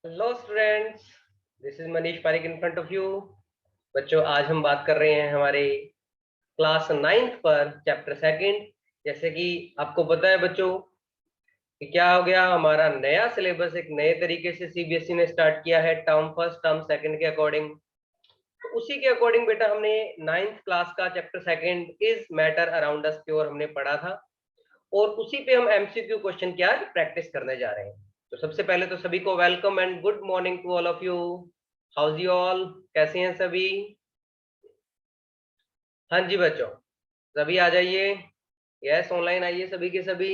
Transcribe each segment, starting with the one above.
Hello students, this is Manish Pareek in front of you. बच्चों, आज हम बात कर रहे हैं हमारे क्लास 9th पर चैप्टर सेकंड। जैसे कि आपको पता है बच्चों कि क्या हो गया, हमारा नया सिलेबस एक नए तरीके से सीबीएसई ने स्टार्ट किया है, टर्म फर्स्ट टर्म सेकंड के अकॉर्डिंग। तो उसी के अकॉर्डिंग बेटा हमने 9th क्लास का chapter second is matter around us pure हमने पढ़ा था, और उसी पे हम एमसीक्यू क्वेश्चन की आज प्रैक्टिस करने जा रहे हैं। तो सबसे पहले तो सभी को welcome and good morning to all of you. How's you all, कैसे हैं सभी? हाँ जी बच्चों, सभी आ जाइए। यस, ऑनलाइन आइए सभी के सभी।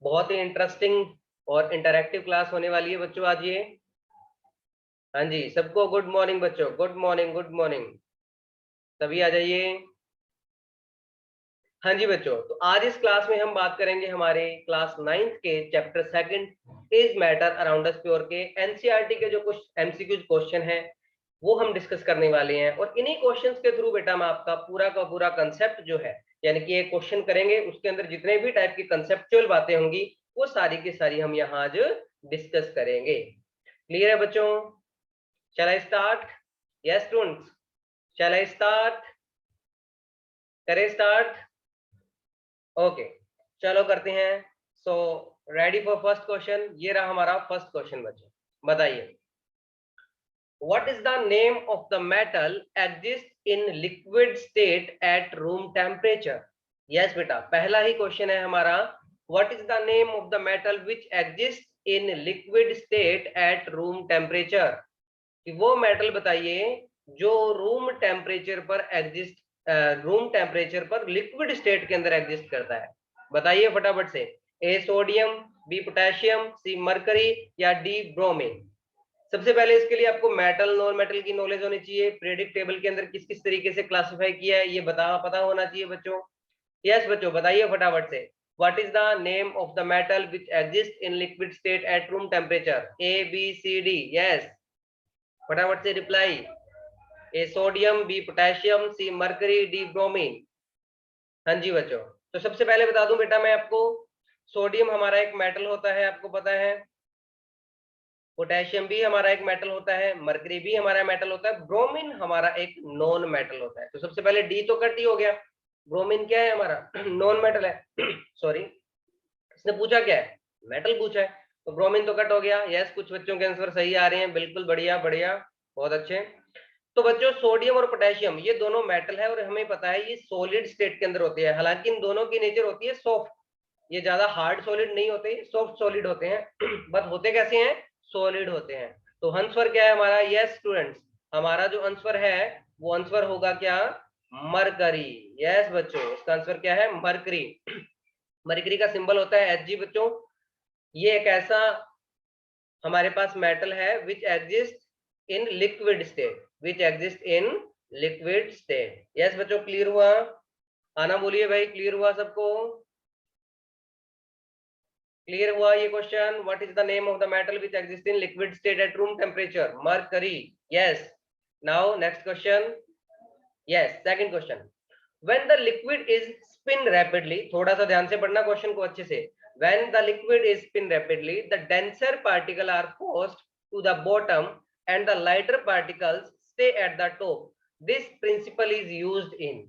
बहुत ही इंटरेस्टिंग और इंटरैक्टिव क्लास होने वाली है बच्चों आज ये। हाँ जी, सबको गुड मॉर्निंग बच्चों, गुड मॉर्निंग गुड मॉर्निंग। सभी आ जाइए। हाँ जी बच्चों, तो आज इस क्लास में हम बात करेंगे हमारे क्लास 9th के chapter second is matter around us pure के एनसीईआरटी के जो कुछ एमसीक्यू क्वेश्चन हैं वो हम डिस्कस करने वाले हैं, और इन्हीं क्वेश्चंस के थ्रू बेटा हम आपका पूरा का पूरा कंसेप्ट जो है, यानी कि एक क्वेश्चन करेंगे उसके अंदर जितने भी टाइप की कंसेप्चुअल बातें होंगी वो सारी की सारी हम यहाँ आज डिस्कस करेंगे। क्लियर है बच्चों? Shall I start? Yes students, shall I start? करें स्टार्ट? ओके, चलो करते हैं। So ready for first question. ये रहा हमारा फर्स्ट क्वेश्चन बच्चों, बताइए what is the name of the metal exist in liquid state at room temperature. Yes बेटा, पहला ही क्वेश्चन है हमारा, what is the name of the metal which exist in liquid state at room temperature. कि वो metal बताइए जो room temperature पर एग्जिस्ट, रूम टेम्परेचर पर लिक्विड स्टेट के अंदर एग्जिस्ट करता है। बताइए फटाफट से। A sodium, B potassium, C mercury या डी ब्रोमीन। सबसे पहले इसके लिए आपको मेटल नॉन मेटल की नॉलेज होनी चाहिए, पीरियोडिक टेबल के अंदर किस किस तरीके से क्लासिफाई किया है ये पता होना चाहिए बच्चों। यस बच्चों, बताइए फटाफट से। What is the name of the metal which exist in liquid state at room temperature? A B C D. Yes, फटाफट से reply. A sodium, B potassium, C mercury, D bromine. हाँ जी बच्चों, तो सबसे पहले बता दूं बेटा मैं आपको, सोडियम हमारा एक मेटल होता है, आपको पता है। पोटेशियम भी हमारा एक मेटल होता है, मरकरी भी हमारा मेटल होता है, ब्रोमीन हमारा एक नॉन मेटल होता है। तो सबसे पहले डी तो कट ही हो गया, ब्रोमीन क्या है हमारा? नॉन मेटल है। सॉरी, इसने पूछा क्या है? मेटल पूछा है, तो ब्रोमीन तो कट हो गया। यस, कुछ बच्चों के आंसर सही आ रहे हैं, बिल्कुल बढ़िया बढ़िया, बहुत अच्छे। तो बच्चों, सोडियम और पोटेशियम ये दोनों मेटल है, और हमें पता है ये सॉलिड स्टेट के अंदर होते हैं। हालांकि इन दोनों की नेचर होती है सॉफ्ट, ये ज्यादा हार्ड सॉलिड नहीं होते, सॉफ्ट सॉलिड होते हैं। बट होते कैसे हैं? सॉलिड होते हैं। तो आंसर क्या है हमारा? यस स्टूडेंट्स, हमारा जो आंसर है वो आंसर होगा क्या? मरकरी। यस बच्चों, इसका आंसर क्या है? मरकरी। मरकरी का सिंबल होता है Hg बच्चों। ये एक ऐसा हमारे पास मेटल है विच exist in liquid state, which exist in liquid state. Yes बच्चों, क्लियर हुआ? आना बोलिए भाई, क्लियर हुआ सबको? क्लियर हुआ ये question? What is the name of the metal which exist in liquid state at room temperature? Mercury. Yes, now next question. Yes, second question. when the liquid is spin rapidly, थोड़ा सा ध्यान से पढ़ना question को अच्छे से। when the liquid is spin rapidly, the denser particles are forced to the bottom and the lighter particles stay at the top. This principle is used in,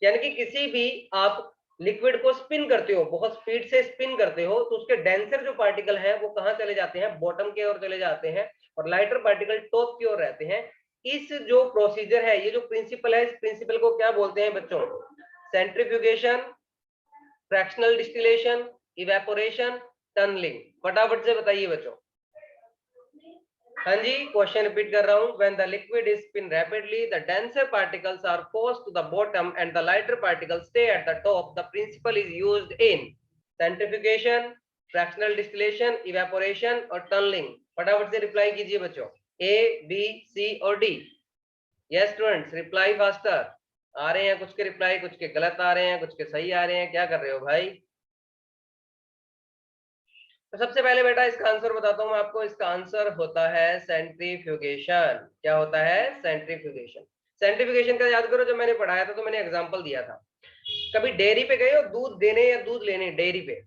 यानी कि किसी भी आप लिक्विड को स्पिन करते हो, बहुत स्पीड से स्पिन करते हो, तो उसके डेंसर जो पार्टिकल हैं वो कहाँ चले जाते हैं? बॉटम की ओर चले जाते हैं, और लाइटर पार्टिकल टॉप की ओर रहते हैं। इस जो प्रोसीजर है, ये जो प्रिंसिपल है, इस प्रिंसिपल को क्या बोलते हैं बच्चों? Centrifugation, fractional distillation, evaporation, tunnelling. फटाफट से बताइए बच्चों। हाँ जी, क्वेश्चन रिपीट कर रहा हूं। when the liquid is spin rapidly, the denser particles are forced to the bottom and the lighter particles stay at the top. The principle is used in centrifugation, fractional distillation, evaporation और tunneling। फटाफट से reply कीजिए बच्चों, ए B C और D. Yes students, reply faster. आ रहे हैं कुछ के रिप्लाई, कुछ के गलत आ रहे हैं, कुछ के सही आ रहे हैं, क्या कर रहे हो भाई? तो सबसे पहले बेटा इसका आंसर बताता हूं मैं आपको। इसका आंसर होता है सेंट्रीफ्यूगेशन। क्या होता है? सेंट्रीफ्यूगेशन। सेंट्रीफ्यूगेशन का याद करो, जब मैंने पढ़ाया था तो मैंने एग्जांपल दिया था। कभी डेयरी पे गए हो दूध देने या दूध लेने? डेयरी पे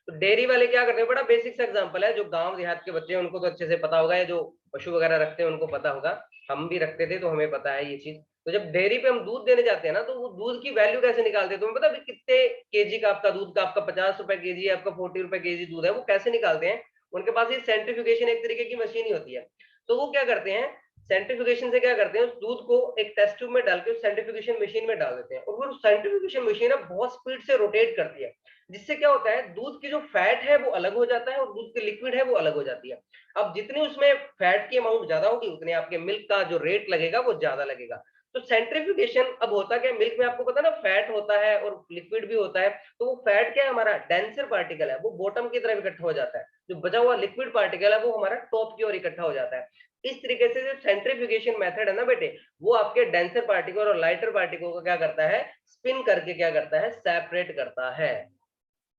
तो डेयरी वाले क्या करते हैं, बड़ा बेसिक सा एग्जांपल है, जो गांव देहात के बच्चे हैं उनको तो अच्छे से पता होगा, या जो पशु वगैरह रखते हैं उनको पता होगा, हम भी रखते थे तो हमें पता है ये चीज। तो जब डेयरी पे हम दूध देने जाते हैं ना, तो वो दूध की वैल्यू कैसे निकालते हैं, तुम्हें पता है कितने केजी का आपका दूध का, आपका 50 रुपए केजी है, आपका 40 रुपए केजी दूध है, वो कैसे निकालते हैं? उनके पास ये सेंट्रीफ्यूगेशन एक तरीके की मशीन ही होती है। तो वो क्या करते हैं, सेंट्रीफ्यूगेशन से क्या करते हैं, उस दूध को एक टेस्ट ट्यूब में डाल के उस सेंट्रीफ्यूगेशन मशीन में डाल देते हैं, और वो सेंट्रीफ्यूगेशन मशीन है बहुत स्पीड से रोटेट करती है, जिससे क्या होता है, दूध की जो फैट है वो अलग हो जाता है और दूध की लिक्विड है वो अलग हो जाती है। अब जितनी उसमें फैट की अमाउंट ज्यादा होगी, उतने आपके मिल्क का जो रेट लगेगा वो ज्यादा लगेगा। तो सेंट्रीफ्यूगेशन अब होता क्या, मिल्क में आपको पता है ना, फैट होता है और लिक्विड भी होता है, तो वो फैट क्या है, हमारा डेंसर पार्टिकल है, वो बॉटम की तरफ इकट्ठा हो जाता है, जो बचा हुआ लिक्विड पार्टिकल है वो हमारा टॉप की ओर इकट्ठा हो जाता है। इस तरीके से जो सेंट्रीफ्यूगेशन मेथड है ना बेटे, वो आपके डेंसर पार्टिकल और लाइटर पार्टिकल को क्या करता है, स्पिन करके क्या करता है, सेपरेट करता है।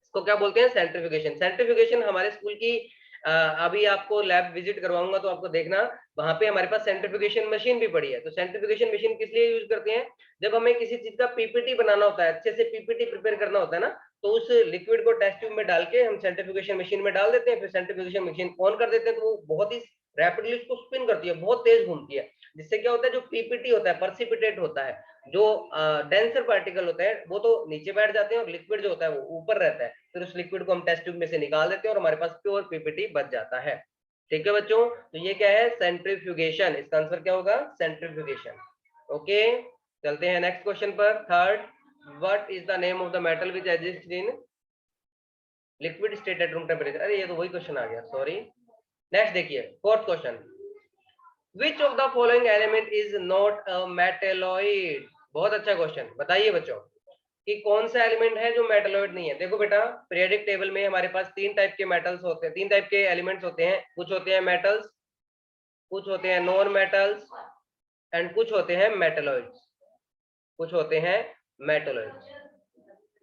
इसको क्या बोलते हैं, सेंट्रीफ्यूगेशन। सेंट्रीफ्यूगेशन हमारे स्कूल की अभी आपको लैब विजिट करवाऊंगा तो आपको देखना, वहां पे हमारे पास सेंट्रीफ्यूगेशन मशीन भी पड़ी है। तो सेंट्रीफ्यूगेशन मशीन किस लिए यूज करते हैं, जब हमें किसी चीज का पीपीटी बनाना होता है, अच्छे से पीपीटी प्रिपेयर करना होता है ना, तो उस लिक्विड को टेस्ट ट्यूब में डाल के हम सेंट्रीफ्यूगेशन मशीन में डाल देते हैं, फिर सेंट्रीफ्यूगेशन मशीन ऑन कर देते हैं, तो वो बहुत ही रैपिडली उसको स्पिन करती है, बहुत तेज घूमती है, जिससे क्या होता है, जो पीपीटी होता है, परसिपिटेट होता है, जो डेंसर पार्टिकल होते हैं वो तो नीचे बैठ जाते हैं और लिक्विड जो होता है वो ऊपर रहता है। फिर उस लिक्विड को हम टेस्ट ट्यूब में से निकाल देते हैं और हमारे पास प्योर पीपीटी बच जाता है। ठीक है बच्चों, तो ये क्या है, सेंट्रीफ्यूगेशन। इसका आंसर क्या होगा, सेंट्रीफ्यूगेशन। ओके, चलते हैं नेक्स्ट क्वेश्चन पर। Third, what is the name of the metal which exist in liquid state at room temperature. अरे ये तो वही क्वेश्चन आ गया, सॉरी। नेक्स्ट देखिए, fourth question, which of the following element is not a metalloid. बहुत अच्छा question, बताइए बच्चों कि कौन सा एलिमेंट है जो मेटलॉइड नहीं है। देखो बेटा, पीरियोडिक टेबल में हमारे पास तीन टाइप के मेटल्स होते हैं, तीन टाइप के एलिमेंट्स होते हैं, कुछ होते हैं मेटल्स, कुछ होते हैं नॉन मेटल्स, एंड कुछ होते हैं मेटलॉइड्स, कुछ होते हैं metalloids.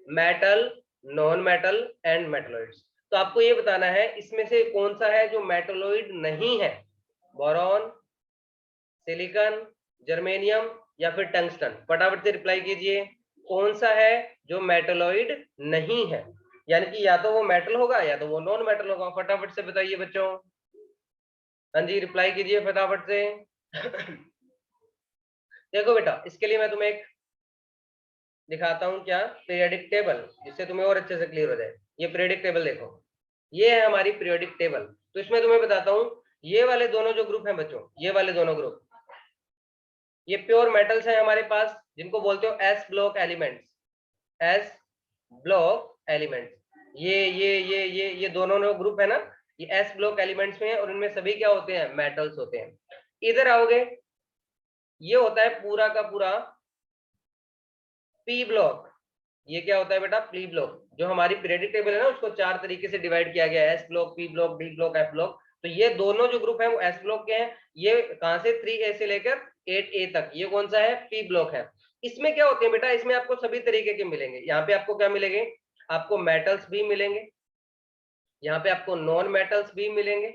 Metal, non metal and metalloids. तो आपको ये बताना है इसमें से कौन सा है जो मेटलॉइड नहीं है, बोरॉन, सिलिकॉन, जर्मेनियम या फिर टंगस्टन। फटाफट से रिप्लाई कीजिए, कौन सा है जो मेटलॉइड नहीं है, यानी कि या तो वो मेटल होगा या तो वो नॉन मेटल होगा। फटाफट से बताइए बच्चों, हाँ जी रिप्लाई कीजिए फटाफट से। देखो बेटा, इसके लिए मैं तुम्हें एक दिखाता हूँ, क्या, पीरियोडिक टेबल, जिससे तुम्हें और अच्छे से क्लियर हो जाए। ये पीरियोडिक टेबल देखो, ये है हमारी पीरियोडिक टेबल। तो इसमें तुम्हें बताता हूँ, ये वाले दोनों जो ग्रुप हैं बच्चों, ये वाले दोनों ग्रुप, ये प्योर मेटल्स हैं हमारे पास, जिनको बोलते हो S block elements, S block elements. ये दोनों ग्रुप है ना, ये एस ब्लॉक एलिमेंट्स में है, और इनमें सभी क्या होते हैं, मेटल्स होते हैं। इधर आओगे, ये होता है पूरा का पूरा पी ब्लॉक। ये क्या होता है बेटा, पी ब्लॉक। जो हमारी पीरियोडिक टेबल है ना, उसको चार तरीके से डिवाइड किया गया है, S block, P block, D block, F block. तो ये दोनों जो ग्रुप है वो एस ब्लॉक के हैं। ये कहां से, 3A से लेकर 8A तक, ये कौन सा है, पी ब्लॉक है। इसमें क्या होते हैं बेटा, इसमें आपको सभी तरीके के मिलेंगे। यहाँ पे आपको क्या मिलेंगे, आपको मेटल्स भी मिलेंगे, यहाँ पे आपको नॉन मेटल्स भी मिलेंगे,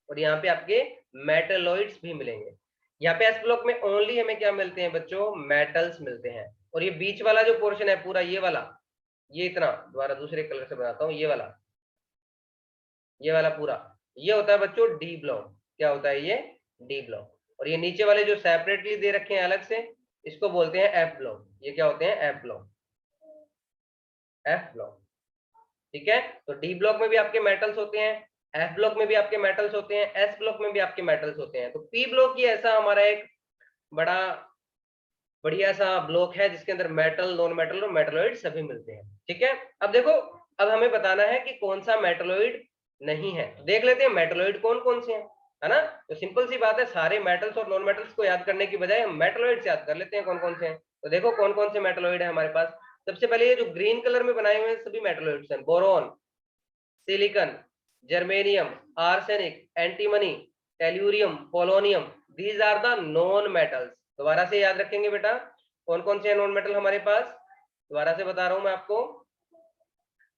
और यहाँ पे आपके मेटलॉइड्स भी मिलेंगे। यहाँ पे एस ब्लॉक में ओनली हमें क्या मिलते हैं बच्चों, मेटल्स मिलते हैं। और ये बीच वाला जो पोर्शन है पूरा, ये वाला, ये इतना, दोबारा दूसरे कलर से बनाता हूँ, ये वाला पूरा, ये होता है बच्चों डी ब्लॉक। क्या होता है ये, डी ब्लॉक। और ये नीचे वाले जो सेपरेटली दे रखे हैं अलग से, इसको बोलते हैं एफ ब्लॉक। ये क्या होते हैं, एफ ब्लॉक, एफ ब्लॉक। ठीक है, तो डी ब्लॉक में भी आपके मेटल्स होते हैं, एफ ब्लॉक में भी आपके मेटल्स होते हैं, एस ब्लॉक में भी आपके मेटल्स होते हैं। तो पी ब्लॉक ही ऐसा हमारा एक बड़ा बढ़िया सा ब्लॉक है, जिसके अंदर मेटल, नॉन मेटल और मेटलॉइड सभी मिलते हैं। ठीक है, अब देखो, अब हमें बताना है कि कौन सा मेटलॉइड नहीं है। तो देख लेते हैं मेटलॉइड कौन कौन से हैं, है ना। तो सिंपल सी बात है, सारे मेटल्स और नॉन मेटल्स को याद करने की बजाय हम मेटलॉइड से याद कर लेते हैं कौन कौन से हैं। तो देखो कौन कौन से मेटलॉइड है हमारे पास। सबसे पहले ये जो ग्रीन कलर में बनाए हुए हैं सभी मेटलॉइड्स हैं, boron, silicon, germanium, arsenic, antimony, tellurium, polonium, these are the non metals. दोबारा से याद रखेंगे बेटा, कौन कौन से नॉन मेटल हमारे पास, दोबारा से बता रहा हूं मैं आपको।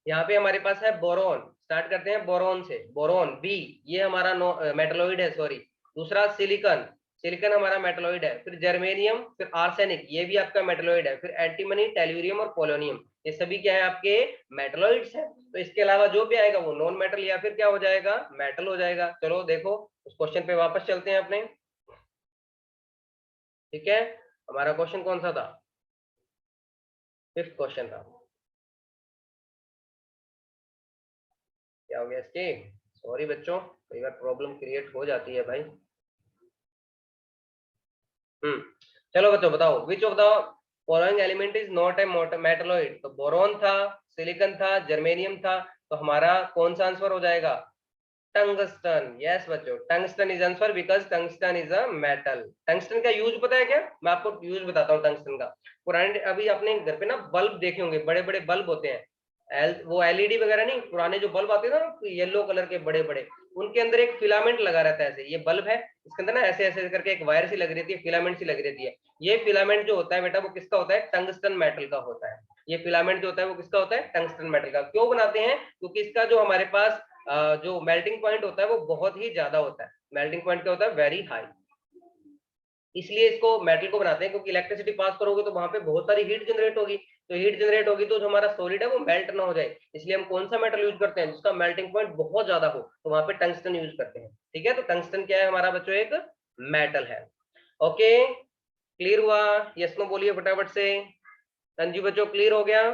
यहाँ पे हमारे पास है बोरॉन, स्टार्ट करते हैं बोरॉन से, बोरॉन बी, ये हमारा मेटलॉइड है, सॉरी। दूसरा सिलिकॉन, सिलिकॉन हमारा मेटलॉइड है। फिर जर्मेनियम, फिर आर्सेनिक, ये भी आपका मेटलॉइड है। फिर एंटीमनी, टेल्यूरियम और पोलोनियम, ये सभी क्या है आपके मेटलॉइड्स हैं। तो इसके अलावा जो भी आएगा वो नॉन मेटल या फिर क्या हो जाएगा, मेटल हो जाएगा। चलो देखो उस क्वेश्चन पे वापस चलते हैं अपने। ठीक है, हमारा क्वेश्चन कौन सा था, 5th क्वेश्चन था। क्या हो गया इसके, सॉरी बच्चों, कई बार प्रॉब्लम क्रिएट हो जाती है भाई। चलो बच्चों बताओ, which of the following element is not a metalloid. तो बोरॉन था, सिलिकॉन था, जर्मेनियम था, तो हमारा कौन सा आंसर हो जाएगा, टंगस्टन। यस बच्चों, tungsten is answer because tungsten is a metal. Tungsten का यूज पता है क्या, मैं आपको यूज बताता हूँ टंगस्टन का। पुराने अभी अपने घर पे ना बल्ब देखे होंगे, बड़े बड़े बल्ब होते हैं, वो एलईडी वगैरह नहीं, पुराने जो बल्ब आते थे ना येलो कलर के बड़े बड़े, उनके अंदर एक फिलामेंट लगा रहता है। ऐसे ये बल्ब है, इसके अंदर ना ऐसे ऐसे करके एक वायर सी लग रहती है, फिलामेंट सी लग रहती है। ये फिलामेंट जो होता है बेटा वो किसका होता है, टंगस्टन मेटल का होता है। ये फिलामेंट जो होता है वो किसका होता है, टंगस्टन मेटल का। क्यों बनाते हैं, क्योंकि इसका जो हमारे पास जो मेल्टिंग पॉइंट होता है वो बहुत ही ज्यादा होता है। मेल्टिंग पॉइंट क्या होता है, वेरी हाई, इसलिए इसको मेटल को बनाते हैं। क्योंकि इलेक्ट्रिसिटी पास करोगे तो वहां पे बहुत सारी हीट जनरेट होगी, तो हीट जनरेट होगी तो जो हमारा सॉलिड है वो मेल्ट ना हो जाए, इसलिए हम कौन सा मेटल यूज करते हैं, जिसका मेल्टिंग पॉइंट बहुत ज्यादा हो, तो वहां पे टंगस्टन यूज करते हैं। ठीक है, तो टंगस्टन क्या है हमारा बच्चों, एक मेटल है। ओके, क्लियर हुआ, यस नो बोलिए फटाफट से। हाँ जी बच्चों, क्लियर हो गया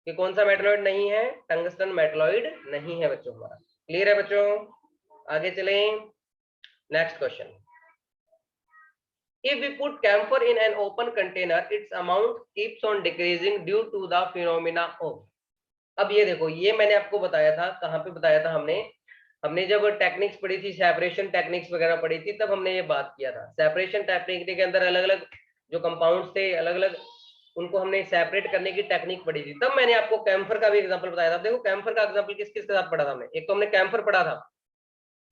कि कौन सा मेटलॉइड नहीं है, टंगस्टन मेटलॉइड नहीं है बच्चों हमारा। क्लियर है बच्चों, आगे चलें, next question. If we put camphor in an open container, its amount keeps on decreasing due to the phenomena of। अब ये देखो, ये मैंने आपको बताया था, कहाँ पे बताया था हमने, हमने जब टेक्निक्स पढ़ी थी, सेपरेशन टेक्निक्स वगैरह पढ़ी थी, तब हमने ये बात किया था। सेपरेशन टेक्निक के अंदर अलग अलग जो कंपाउंड्स थे, अलग अलग उनको हमने सेपरेट करने की टेक्निक पढ़ी थी। तब मैंने आपको कैम्फर का भी एग्जांपल बताया था। देखो कैम्फर का एग्जांपल किस किस के साथ पढ़ा था हमने, एक तो हमने कैम्फर पढ़ा था,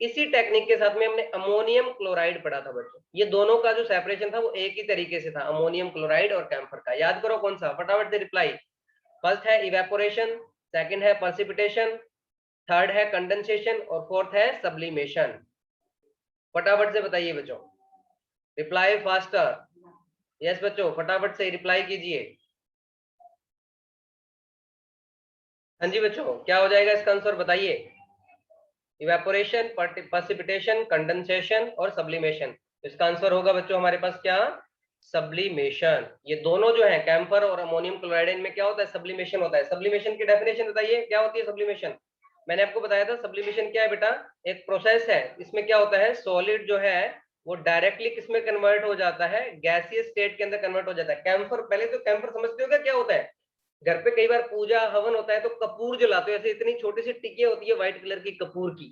इसी टेक्निक के साथ में हमने अमोनियम क्लोराइड पढ़ा था बच्चों। ये दोनों का जो सेपरेशन था वो एक ही तरीके से था, अमोनियम क्लोराइड और कैम्फर का। याद करो कौन सा, फटाफट से रिप्लाई। फर्स्ट है इवेपोरेशन, सेकंड है प्रेसिपिटेशन, थर्ड है कंडेंसेशन और फोर्थ है सब्लिमेशन। फटाफट से बताइए बच्चों, रिप्लाई फास्टर। यस बच्चों, फटाफट से रिप्लाई कीजिए। हाँ जी बच्चों, क्या हो जाएगा इसका आंसर बताइए। इवेपोरेशन, प्रेसिपिटेशन, कंडेंसेशन और सब्लिमेशन। इसका आंसर होगा बच्चों हमारे पास क्या, सब्लिमेशन। ये दोनों जो है कैम्फर और अमोनियम क्लोराइड में क्या होता है, सब्लिमेशन होता है। सब्लिमेशन की डेफिनेशन बताइए, क्या होती है सब्लिमेशन। मैंने आपको बताया था सब्लिमेशन क्या है बेटा, एक प्रोसेस है, इसमें क्या होता है, सॉलिड जो है वो डायरेक्टली किसमें कन्वर्ट हो जाता है, गैसियस स्टेट के अंदर कन्वर्ट हो जाता है। कैम्फर, पहले तो कैम्फर समझते हो क्या होता है, घर पे कई बार पूजा हवन होता है तो कपूर जलाते हो, ऐसे इतनी छोटी सी टिकिया होती है व्हाइट कलर की कपूर की,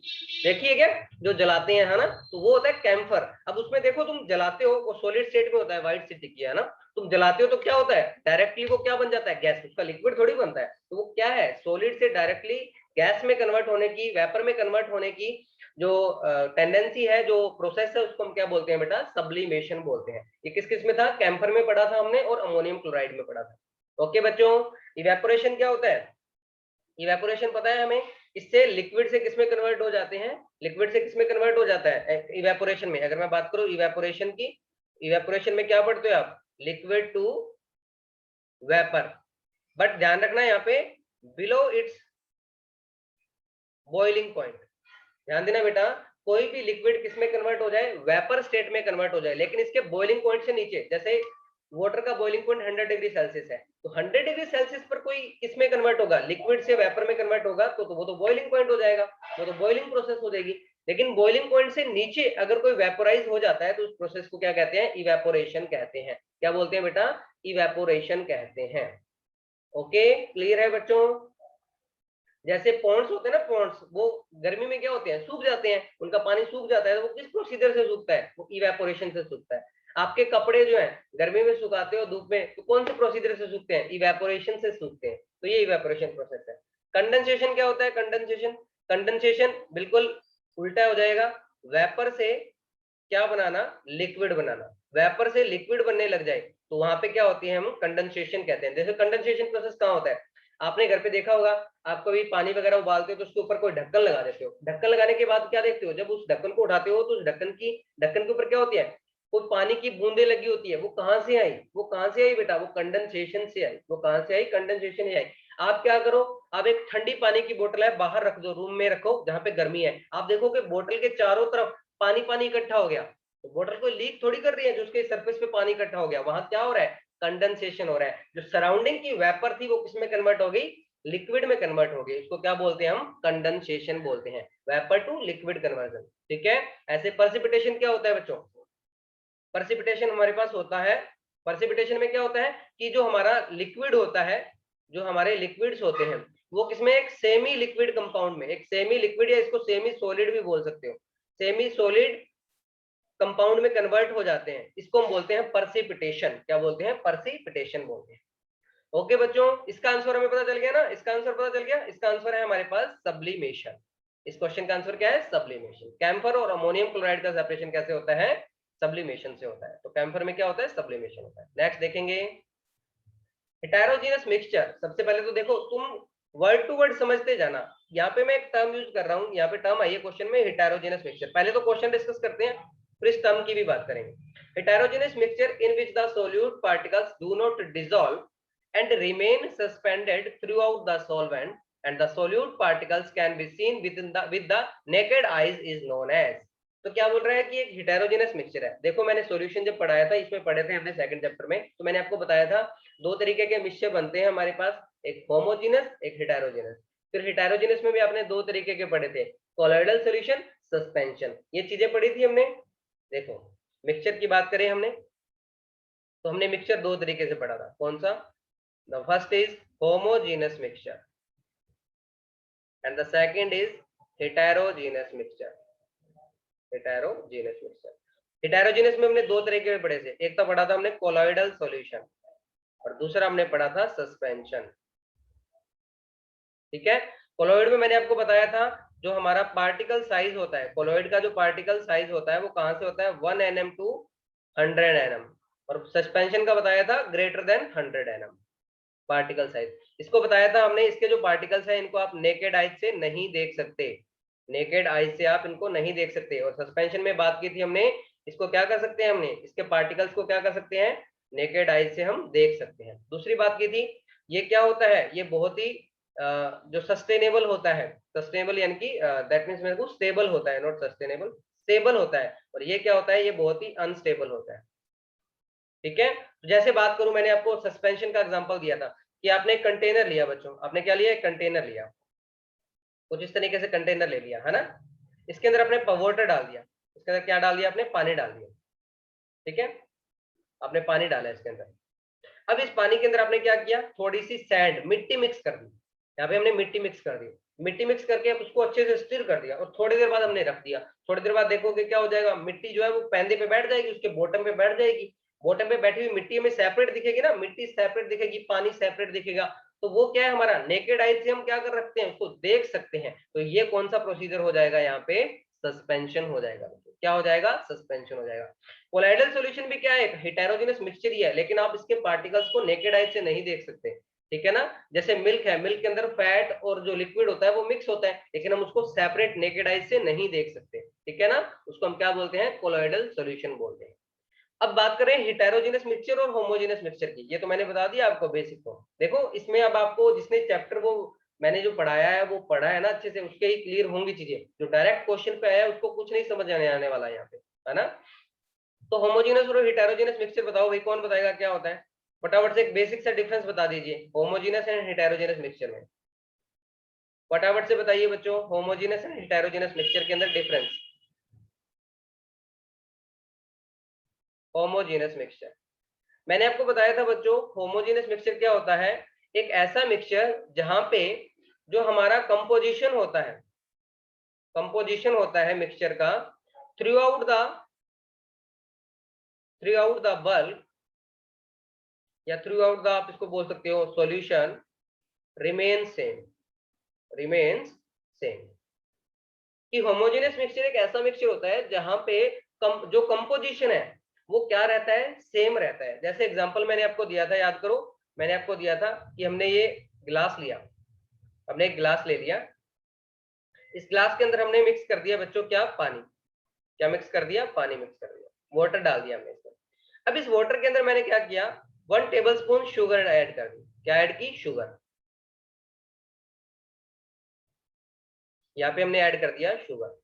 देखिए क्या, जो जलाते हैं है ना, तो वो होता है कैम्फर। अब उसमें देखो तुम जलाते हो, वो सॉलिड स्टेट में होता है, व्हाइट सी टिकिया है ना, तुम जलाते हो तो क्या होता है, डायरेक्टली वो क्या बन जाता है, गैस, उसका लिक्विड थोड़ी बनता है। तो वो क्या है, सॉलिड से डायरेक्टली गैस में कन्वर्ट होने की, वेपर में कन्वर्ट होने की जो टेंडेंसी है, जो प्रोसेस है, उसको हम क्या बोलते हैं बेटा, सब्लिमेशन बोलते हैं। ये किस किस में था, कैम्फर में पढ़ा था हमने और अमोनियम क्लोराइड में पढ़ा था। ओके बच्चों, इवेपोरेशन क्या होता है, इवेपोरेशन पता है हमें, इससे लिक्विड से किसमें कन्वर्ट हो जाते हैं, लिक्विड से किसमें कन्वर्ट हो जाता है इवेपोरेशन में। अगर मैं बात करूं इवेपोरेशन की, इवेपोरेशन में क्या पढ़ते हो आप, लिक्विड टू वेपर। बट ध्यान रखना यहाँ पे बिलो इट्स बॉइलिंग पॉइंट, ध्यान देना बेटा, कोई भी लिक्विड किसमें कन्वर्ट हो जाए, वेपर स्टेट में कन्वर्ट हो जाए, लेकिन इसके बॉइलिंग पॉइंट से नीचे, जैसे वाटर का बॉइलिंग पॉइंट 100 डिग्री सेल्सियस है, तो 100 डिग्री सेल्सियस पर कोई किसमें कन्वर्ट होगा, लिक्विड से वेपर में कन्वर्ट होगा, तो वो तो बॉइलिंग पॉइंट हो जाएगा, वो तो बॉइलिंग प्रोसेस हो जाएगी। लेकिन बॉइलिंग पॉइंट से नीचे अगर कोई वेपोराइज हो जाता है तो उस प्रोसेस को क्या कहते हैं, इवेपोरेशन कहते हैं। क्या बोलते हैं बेटा, इवेपोरेशन कहते हैं। ओके, क्लियर है बच्चों। जैसे पॉन्ड्स होते हैं ना, पॉन्ड्स वो गर्मी में क्या होते हैं, सूख जाते हैं, उनका पानी सूख जाता है, तो वो किस प्रोसीजर से सूखता है, वो इवेपोरेशन से सूखता है। आपके कपड़े जो है गर्मी में सुखाते हो धूप में, तो कौन से प्रोसीजर से सूखते हैं, इवेपोरेशन से सूखते हैं। तो ये इवेपोरेशन प्रोसेस है। कंडेंसेशन क्या होता है, कंडेंसेशन, कंडेंसेशन बिल्कुल उल्टा हो जाएगा, वेपर से क्या बनाना, लिक्विड बनाना। वेपर से लिक्विड बनने लग जाए तो वहां पे क्या होती है, हम कंडेंसेशन कहते हैं। जैसे कंडेंसेशन प्रोसेस कहाँ होता है, आपने घर पे देखा होगा, आप कभी पानी वगैरह उबालते हो तो उसके ऊपर कोई ढक्कन लगा देते हो, ढक्कन लगाने के बाद क्या देखते हो, जब उस ढक्कन को उठाते हो तो उस ढक्कन के ऊपर क्या होती है, कोई पानी की बूंदे लगी होती है, वो कहाँ से आई, वो कहाँ से आई बेटा, वो कंडेंसेशन से आई, वो कहाँ से आई, कंडेंसेशन से आई। आप क्या करो, आप एक ठंडी पानी की बोतल है बाहर रख दो, रूम में रखो जहाँ पे गर्मी है, आप देखो कि बोतल के चारों तरफ पानी पानी इकट्ठा हो गया, तो बोतल कोई लीक थोड़ी कर रही है, जो उसके सरफेस पे पानी इकट्ठा हो गया, वहां क्या हो रहा है, कंडेंसेशन हो रहा है। जो सराउंडिंग की वेपर थी वो किसमें कन्वर्ट हो गई, लिक्विड में कन्वर्ट हो गई, उसको क्या बोलते हैं हम, कंडेंसेशन बोलते हैं, वेपर टू लिक्विड कन्वर्जन। ठीक है, ऐसे प्रेसिपिटेशन क्या होता है बच्चों, प्रेसिपिटेशन हमारे पास होता है, प्रेसिपिटेशन में क्या होता है कि जो हमारा लिक्विड होता है, जो हमारे लिक्विड्स होते हैं, वो किसमें, एक सेमी लिक्विड कंपाउंड में, एक सेमी लिक्विड या इसको सेमी सॉलिड भी बोल सकते हो, सेमी सॉलिड कंपाउंड में कन्वर्ट हो जाते हैं, इसको हम बोलते हैं परसिपिटेशन। क्या बोलते हैं, परसिपिटेशन बोलते हैं। ओके बच्चों, इसका आंसर हमें पता चल गया ना, इसका आंसर पता चल गया, इसका आंसर है हमारे पास सब्लिमेशन। इस क्वेश्चन का आंसर क्या है, सब्लिमेशन। कैम्फर और अमोनियम क्लोराइड का सेपरेशन कैसे होता है, सब्लिमेशन से होता है। तो कैम्फर में क्या होता है, सब्लिमेशन होता है। नेक्स्ट देखेंगे हेटेरोजेनस मिक्सचर। सबसे पहले तो देखो तुम वर्ड टू वर्ड समझते जाना, यहाँ पे मैं एक टर्म यूज कर रहा हूँ, यहाँ पे टर्म आई है क्वेश्चन में, हेटेरोजेनस मिक्सचर। पहले तो क्वेश्चन डिस्कस करते हैं, फिर इस टर्म की भी बात करेंगे। Heterogeneous mixture in which the solute particles do not dissolve and remain suspended throughout the solvent and the solute particles can be seen with the naked eyes is known as। तो क्या बोल रहा है कि एक हेटेरोजेनस मिक्सचर है। देखो मैंने सॉल्यूशन जब पढ़ाया था, इसमें पढ़े थे हमने सेकंड चैप्टर में, तो मैंने आपको बताया था दो तरीके के मिक्सचर बनते हैं हमारे पास, एक होमोजेनस, एक हेटेरोजेनस। फिर हेटेरोजेनस में भी आपने दो तरीके के पढ़े थे, कोलॉइडल सॉल्यूशन, सस्पेंशन, ये चीजें पढ़ी थी हमने। देखो मिक्सचर की बात करें हमने, तो हमने मिक्सचर दो तरीके से पढ़ा था, कौन सा, the first is homogeneous mixture and the second is heterogeneous mixture। heterogeneous mixture, heterogeneous में हमने दो तरीके के पढ़े थे, एक तो पढ़ा था हमने कोलॉइडल सॉल्यूशन और दूसरा हमने पढ़ा था सस्पेंशन। ठीक है, कोलॉइड में मैंने आपको बताया था जो हमारा पार्टिकल साइज होता है, कोलॉइड का जो पार्टिकल साइज होता है वो कहां से होता है, 1 nm टू 100 nm, और सस्पेंशन का बताया था greater than 100 nm particle size. इसको बताया था हमने, इसके जो पार्टिकल्स हैं इनको आप नेकेड आइज से नहीं देख सकते, नेकेड आइज से आप इनको नहीं देख सकते। और सस्पेंशन में बात की थी हमने, इसको क्या कर सकते हैं हमने, इसके पार्टिकल्स को क्या कर सकते हैं, नेकेड आइज से हम देख सकते हैं। दूसरी बात की थी, ये क्या होता है, ये बहुत ही जो सस्टेनेबल होता है, सस्टेनेबल यानी कि दैट मीन्स मेरे को स्टेबल होता है, नॉट सस्टेनेबल, स्टेबल होता है। और ये क्या होता है, ये बहुत ही अनस्टेबल होता है। ठीक है, तो जैसे बात करूं, मैंने आपको सस्पेंशन का एग्जांपल दिया था कि आपने एक कंटेनर लिया बच्चों, आपने क्या लिया, एक कंटेनर लिया, कुछ इस तरीके से कंटेनर ले लिया है ना, इसके अंदर आपने वाटर डाल दिया, इसके अंदर क्या डाल दिया आपने, पानी डाल दिया। ठीक है, आपने पानी डाला इसके अंदर, अब इस पानी के अंदर आपने क्या किया, थोड़ी सी सैंड, मिट्टी मिक्स कर दी, यहाँ पे हमने मिट्टी मिक्स कर दी, मिट्टी मिक्स करके उसको अच्छे से स्टिर कर दिया और थोड़ी देर बाद हमने रख दिया। थोड़ी देर बाद देखोगे क्या हो जाएगा, मिट्टी जो है वो पैंदे पे बैठ जाएगी, उसके बॉटम पे बैठ जाएगी, बॉटम पे बैठी हुई मिट्टी हमें सेपरेट दिखेगी ना, मिट्टी सेपरेट दिखेगी, पानी सेपरेट दिखेगा। तो वो क्या है, हमारा नेकेड आई से हम क्या कर रखते हैं, उसको देख सकते हैं। तो ये कौन सा प्रोसीजर हो जाएगा, यहाँ पे सस्पेंशन हो जाएगा। क्या हो जाएगा, सस्पेंशन हो जाएगा। कोलाइडल सॉल्यूशन भी क्या है, हेटेरोजेनस मिक्सचर ही है, लेकिन आप इसके पार्टिकल्स को नेकेड आई से नहीं देख सकते। ठीक है ना, जैसे मिल्क है, मिल्क के अंदर फैट और जो लिक्विड होता है वो मिक्स होता है, लेकिन हम उसको सेपरेट नेकेड आई से नहीं देख सकते। ठीक है ना, उसको हम क्या बोलते हैं, कोलॉइडल सॉल्यूशन बोलते हैं। अब बात करें हेटेरोजेनस मिक्सचर और होमोजेनस मिक्सचर की, ये तो मैंने बता दिया आपको बेसिक को। देखो इसमें अब आपको जिसने चैप्टर वो मैंने जो पढ़ाया है वो पढ़ा है ना अच्छे से, उसके ही क्लियर होंगी चीजें। जो डायरेक्ट क्वेश्चन पे आया है उसको कुछ नहीं समझ आने वाला है यहाँ पे, है ना। तो होमोजेनस और हेटेरोजेनस मिक्सचर बताओ भाई, कौन बताएगा क्या होता है, फटाफट से एक बेसिक सा डिफरेंस बता दीजिए होमोजेनस एंड हेटेरोजेनस मिक्सचर में। फटाफट से बताइए बच्चों, होमोजेनस एंड हेटेरोजेनस मिक्सचर के अंदर डिफरेंस। होमोजेनस मिक्सचर, मैंने आपको बताया था बच्चों, होमोजेनस मिक्सचर क्या होता है, एक ऐसा मिक्सचर जहां पे जो हमारा कंपोजिशन होता है मिक्सचर का, थ्रू आउट द बल्क या थ्रू आउट द, आप इसको बोल सकते हो सॉल्यूशन, रिमेन्स सेम। कि होमोजेनस मिक्सचर एक ऐसा मिक्सचर होता है जहां पे जो कंपोजिशन है वो क्या रहता है, सेम रहता है। जैसे एग्जांपल मैंने आपको दिया था, याद करो, मैंने आपको दिया था कि हमने ये गिलास लिया, हमने एक गिलास ले लिया, इस गिलास के अंदर हमने मिक्स कर दिया बच्चों क्या, पानी। क्या मिक्स कर दिया, पानी मिक्स कर दिया। वाटर डाल दिया हमने इसमें। अब इस वाटर के अंदर मैंने क्या किया, 1 टेबलस्पून शुगर ऐड कर दी। क्या ऐड की, शुगर। यहाँ पे हमने ऐड कर दिया शुगर।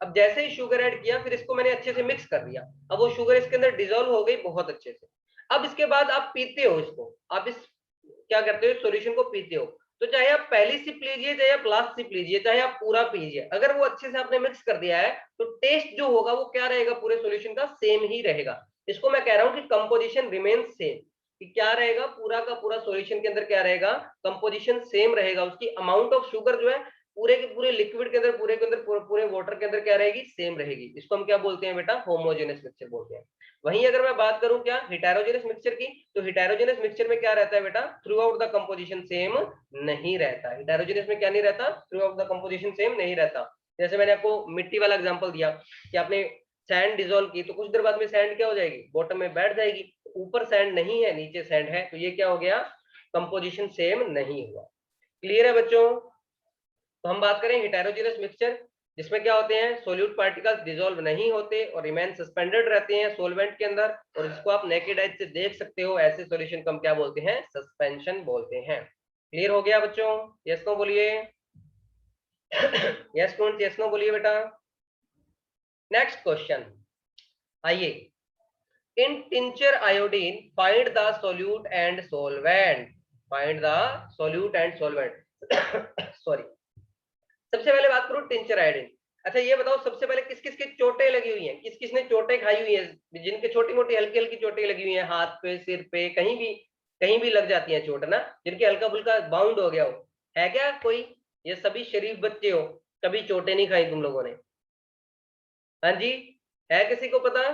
अब जैसे ही शुगर ऐड किया, फिर इसको मैंने अच्छे से मिक्स कर दिया। अब वो शुगर इसके अंदर डिजोल्व हो गई बहुत अच्छे से। अब इसके बाद आप पीते हो इसको, आप इस क्या करते हो, सॉल्यूशन को पीते हो। तो चाहे आप पहली सिप लीजिए, चाहे आप लास्ट सिप लीजिए, चाहे आप पूरा पीजिए, अगर वो अच्छे से आपने मिक्स कर दिया है तो टेस्ट जो होगा वो क्या रहेगा, पूरे सॉल्यूशन का सेम ही रहेगा। इसको मैं कह रहा हूं कि कंपोजिशन रिमेन्स सेम। कि क्या रहेगा, पूरा का पूरा सॉल्यूशन के अंदर क्या रहेगा, कंपोजिशन सेम रहेगा। उसकी अमाउंट ऑफ शुगर जो है पूरे के पूरे लिक्विड के अंदर, पूरे के अंदर, पूरे वाटर के अंदर क्या रहेगी, सेम रहेगी। इसको हम क्या बोलते हैं बेटा, होमोजेनस मिक्सचर बोलते हैं। वहीं अगर मैं बात करूं क्या, हेटेरोजेनस मिक्सचर की, तो हेटेरोजेनस मिक्सचर में क्या रहता है बेटा, through out the composition same नहीं रहता। हेटेरोजेनस में क्या नहीं रहता, through out the composition same नहीं रहता। जैसे मैंने आपको मिट्टी वाला एग्जांपल दिया कि आपने सैंड डिसॉल्व की, तो कुछ देर बाद में सैंड क्या हो जाएगी, बॉटम में बैठ जाएगी। ऊपर सैंड नहीं है, नीचे सैंड है, तो ये क्या हो गया, कंपोजिशन सेम नहीं हुआ। क्लियर है बच्चों। तो हम बात करें हेटेरोजेनस मिक्सचर, जिसमें क्या होते हैं, सोल्यूट पार्टिकल्स डिसॉल्व नहीं होते और रिमेन सस्पेंडेड रहते हैं सॉल्वेंट के अंदर, और इसको आप नेकेड आइज से देख सकते हो। ऐसे सॉल्यूशन को हम क्या बोलते हैं, सस्पेंशन बोलते हैं। क्लियर हो गया बच्चों, यस नो बोलिए। यस नो, यस नो बोलिए बेटा। नेक्स्ट क्वेश्चन, आइए। In tincture iodine find the solute and solvent. Find the solute and solvent. Sorry, सबसे पहले बात करूं टिंचर आयोडीन। अच्छा ये बताओ, सबसे पहले किस किस की चोटें लगी हुई हैं, किस किस ने चोटें खाई हुई हैं, जिनके छोटी मोटी हल्की हल्की चोटें लगी हुई हैं, हाथ पे, सिर पे, कहीं भी लग जाती है चोट ना, जिनके हल्का फुल्का बाउंड हो गया हो, है क्या कोई? ये सभी शरीफ बच्चे हो, कभी चोटें नहीं खाई तुम लोगों ने? हाँ जी, है किसी को पता?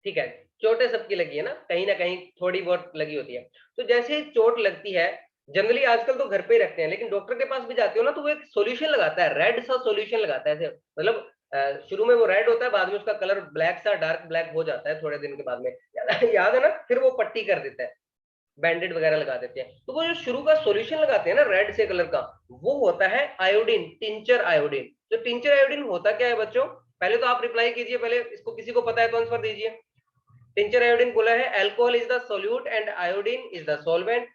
ठीक है, चोटें सबकी लगी है ना कहीं थोड़ी बहुत लगी होती है। तो जैसे ही चोट लगती है, जनरली आजकल तो घर पे ही रखते हैं, लेकिन डॉक्टर के पास भी जाते हो ना, तो वो एक सॉल्यूशन लगाता है, रेड सा सॉल्यूशन लगाता है ऐसे, मतलब शुरू में वो रेड होता है, बाद में उसका कलर ब्लैक सा, डार्क ब्लैक हो जाता है थोड़े दिन के बाद में। याद है ना, फिर वो पट्टी कर देता है, बैंडेड वगैरह लगा देते हैं। तो वो जो शुरू का सॉल्यूशन लगाते हैं ना रेड से कलर का, वो होता है आयोडीन, टिंचर आयोडीन। तो टिंचर आयोडीन होता क्या है बच्चों, पहले तो आप रिप्लाई कीजिए, पहले इसको किसी को पता है तो आंसर दीजिए। टिंचर आयोडीन बोला है, alcohol is the solute and iodine is the solvent.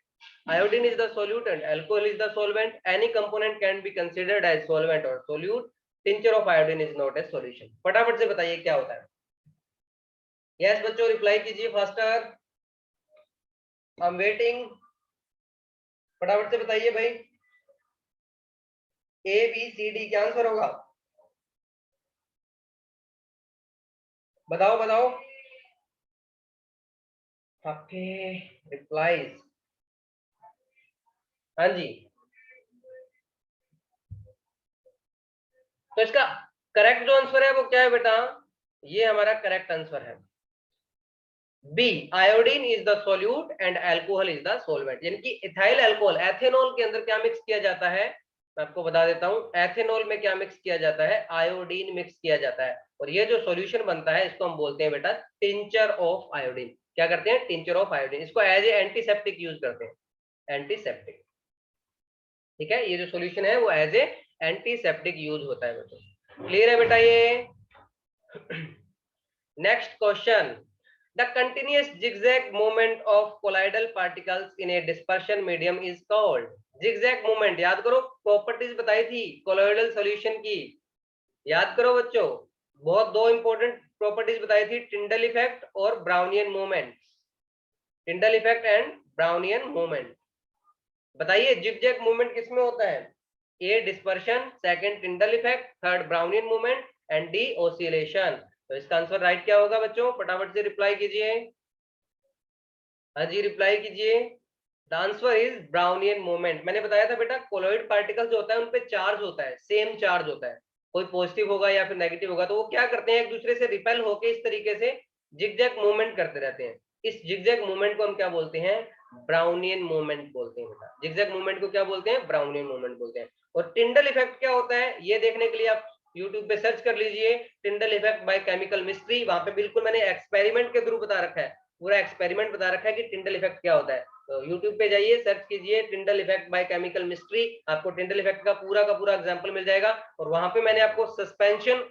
Iodine is the solute and alcohol is the solvent. Any component can be considered as solvent or solute. Tincture of iodine is not a solution. फटाफट से बताइए क्या होता है। Yes बच्चों, reply कीजिए faster, I am waiting. फटाफट से बताइए भाई, ए बी सी डी क्या आंसर होगा, बताओ बताओ आपके रिप्लाईज। हाँ जी, तो इसका करेक्ट जो आंसर है वो क्या है बेटा, ये हमारा करेक्ट आंसर है B, iodine is the solute and alcohol is the solvent. यानी कि इथाइल अल्कोहल, एथेनॉल के अंदर क्या मिक्स किया जाता है, मैं आपको बता देता हूं, एथेनॉल में क्या मिक्स किया जाता है, आयोडीन मिक्स किया जाता है, और ये जो सॉल्यूशन बनता है इसको हम बोलते हैं बेटा टिंचर ऑफ आयोडीन। क्या करते हैं, टिंचर ऑफ आयोडीन, इसको एज ए एंटीसेप्टिक यूज करते हैं, एंटीसेप्टिक। ठीक है, ये जो सॉल्यूशन है वो एज ए एंटीसेप्टिक यूज होता है बच्चों। क्लियर है बेटा ये। Next question, the continuous zigzag movement of colloidal particles in a dispersion medium is called। zigzag movement याद करो, प्रॉपर्टीज बताई थी colloidal solution की, याद करो बच्चों, बहुत दो इंपॉर्टेंट प्रॉपर्टीज बताई थी, टिंडल इफेक्ट और Brownian movement. Tyndall effect and Brownian movement, बताइए जिगजैग मूवमेंट किसमें होता है, A dispersion, second Tyndall effect, third Brownian movement and D oscillation. तो इसका आंसर राइट क्या होगा बच्चों, फटाफट से रिप्लाई कीजिए। हाँ जी, रिप्लाई कीजिए। The answer is Brownian movement. मैंने बताया था बेटा, कोलॉइड पार्टिकल जो होता है उन पे चार्ज होता है, सेम चार्ज होता है, कोई पॉजिटिव होगा या फिर नेगेटिव होगा, तो वो क्या करते हैं, एक दूसरे से रिपेल होके इस तरीके से जिगजैग मूवमेंट करते रहते हैं। इस जिगजैग मूवमेंट को हम क्या बोलते हैं, ब्राउनियन मूवमेंट बोलते हैं बेटा। जिगजैग मूवमेंट को क्या बोलते हैं, ब्राउनियन मूवमेंट बोलते हैं। और टिंडल इफेक्ट क्या होता है, ये देखने के लिए आप यूट्यूब पे सर्च कर लीजिए, Tyndall effect by chemical mystery. वहां पे बिल्कुल मैंने एक्सपेरिमेंट के थ्रू बता रखा है, पूरा एक्सपेरिमेंट बता रखा है कि टिंडल इफेक्ट क्या होता है। तो यूट्यूब पे जाइए, सर्च कीजिए Tyndall effect by chemical mystery, आपको टिंडल इफेक्ट का पूरा एग्जांपल मिल जाएगा। और वहां पे मैंने आपको सस्पेंशन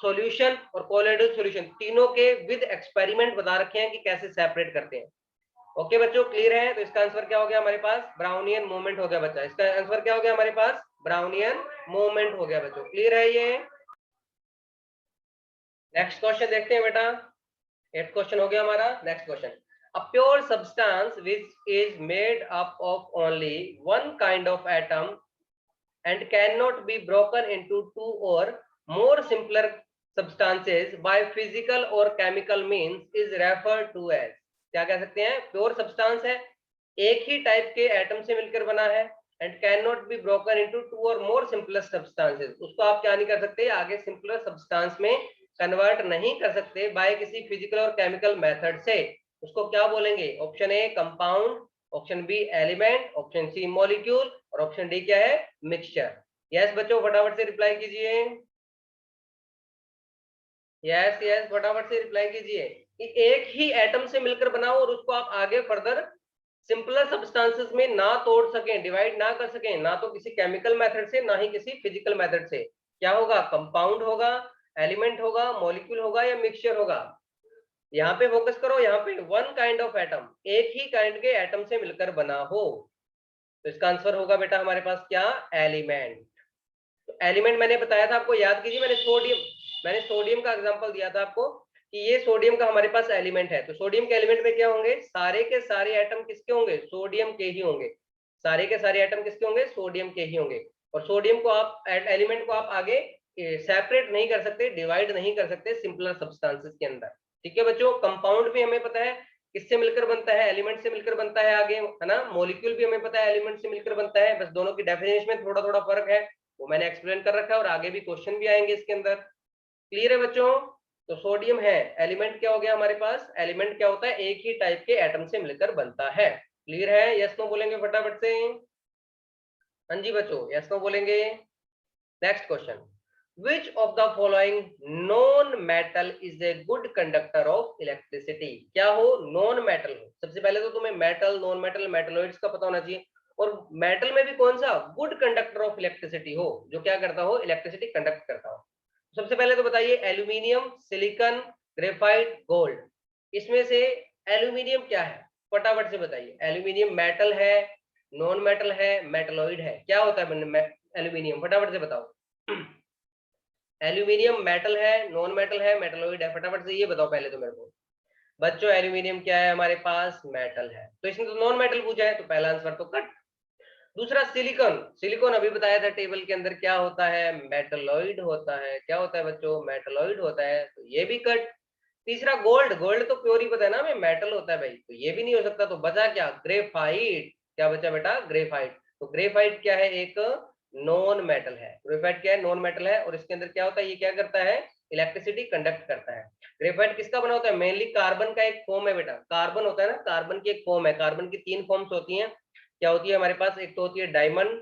सॉल्यूशन और कोलोइडल सॉल्यूशन तीनों के विद एक्सपेरिमेंट बता रखे हैं कि कैसे सेपरेट करते हैं। ओके बच्चों, क्लियर है? तो इसका आंसर क्या हो गया हमारे पास? ब्राउनियन मूवमेंट हो गया बच्चा। इसका आंसर क्या हो गया हमारे पास? ब्राउनियन मूवमेंट हो गया बच्चों। क्लियर है ये? नेक्स्ट क्वेश्चन देखते हैं बेटा। 8th क्वेश्चन हो गया हमारा। Next question, a pure substance which is made up of only one kind of atom and cannot be broken into two or more simpler substances by physical or chemical means is referred to as, क्या कह सकते हैं? Pure substance है, एक ही type के atom से मिलकर बना है, and can not be broken into two और मोर सिंपलर सब्सटेंसेस, उसको आप क्या नहीं कर सकते, आगे सिंपलर सब्सटेंस में कन्वर्ट नहीं कर सकते बाय किसी फिजिकल और केमिकल मेथड से, उसको क्या बोलेंगे? Option A compound, option B element, option C molecule, और ऑप्शन डी क्या है? मिक्सचर। यस बच्चों, फटाफट से रिप्लाई कीजिए। यस यस, फटाफट से रिप्लाई कीजिए कि एक ही एटम से मिलकर बनाओ और उसको आप आगे फर्दर सिंपलर सब्सटेंसेस में ना तोड़ सकें, डिवाइड ना कर सकें, ना तो किसी केमिकल मेथड से ना ही किसी फिजिकल मेथड से, क्या होगा? कंपाउंड होगा, एलिमेंट होगा, मॉलिक्यूल होगा या मिक्सचर होगा? यहाँ पे फोकस करो, यहाँ पे वन काइंड ऑफ एटम, एक ही काइंड के एटम से मिलकर बना हो, तो इसका आंसर होगा बेटा हमारे पास क्या? एलिमेंट। तो एलिमेंट मैंने बताया था आपको, याद कीजिए, मैंने सोडियम का एग्जांपल दिया था आपको कि ये सोडियम का हमारे पास एलिमेंट है। तो सोडियम के एलिमेंट में क्या होंगे? सारे के सारे एटम किसके होंगे? सोडियम के ही होंगे। सारे के सारे एटम किसके होंगे? सोडियम के ही होंगे। और सोडियम को आप, एलिमेंट को आप आगे सेपरेट नहीं कर सकते, डिवाइड नहीं कर सकते सिंपलर सब्सटेंसेस के अंदर। ठीक है बच्चों, कंपाउंड भी हमें पता है किससे मिलकर बनता है? एलिमेंट से मिलकर बनता है आगे, है ना। मॉलिक्यूल भी हमें पता है एलिमेंट से मिलकर बनता है, बस दोनों की डेफिनेशन में थोड़ा थोड़ा फर्क है, वो मैंने एक्सप्लेन कर रखा है और आगे भी क्वेश्चन भी आएंगे इसके अंदर। क्लियर है बच्चों? तो सोडियम है, एलिमेंट क्या हो गया हमारे पास? एलिमेंट क्या होता है? एक ही टाइप के एटम से मिलकर बनता है। क्लियर है? यस नो बोलेंगे फटाफट से। हाँ जी बच्चों, यस नो बोलेंगे। Next question, which of the following non metal is a good conductor of electricity? क्या हो? नॉन मेटल हो। सबसे पहले तो तुम्हें मेटल, नॉन मेटल, मेटलॉइड्स का पता होना चाहिए, और मेटल में भी कौन सा गुड कंडक्टर ऑफ इलेक्ट्रिसिटी हो, जो क्या करता हो? इलेक्ट्रिसिटी कंडक्ट करता हो। सबसे पहले तो बताइए, एल्यूमिनियम, सिलिकॉन, ग्रेफाइट, गोल्ड, इसमें से एल्यूमिनियम क्या है? फटाफट से बताइए। एल्यूमिनियम मेटल है, नॉन मेटल है, मेटलॉइड है, क्या होता है एल्यूमिनियम? फटाफट से बताओ। एल्यूमिनियम मेटल है, नॉन मेटल है, मेटलॉइड है, फटाफट से ये बताओ पहले तो मेरे को। बच्चों एल्यूमिनियम क्या है हमारे पास? मेटल है, तो इसने तो नॉन मेटल पूछा है, तो पहला आंसर तो कट। दूसरा सिलिकॉन, सिलिकॉन अभी बताया था टेबल के अंदर क्या होता है? मेटलॉइड होता है। क्या होता है बच्चों? मेटलॉइड होता है, तो ये भी कट। तीसरा गोल्ड, गोल्ड तो प्योर ही पता है ना हमें, मेटल होता है भाई, तो ये भी नहीं हो सकता, तो बचा क्या? ग्रेफाइट। क्या बचा बेटा? ग्रेफाइट। तो ग्रेफाइट क्या है? एक नॉन मेटल है। ग्रेफाइट क्या है? नॉन मेटल है, और इसके अंदर क्या होता है? ये क्या करता है? इलेक्ट्रिसिटी कंडक्ट करता है। ग्रेफाइट किसका बना होता है? मेनली कार्बन का एक फॉर्म है बेटा, कार्बन होता है ना, कार्बन की एक फॉर्म है। कार्बन की 3 फॉर्म्स होती हैं, क्या होती है हमारे पास? एक तो होती है डायमंड,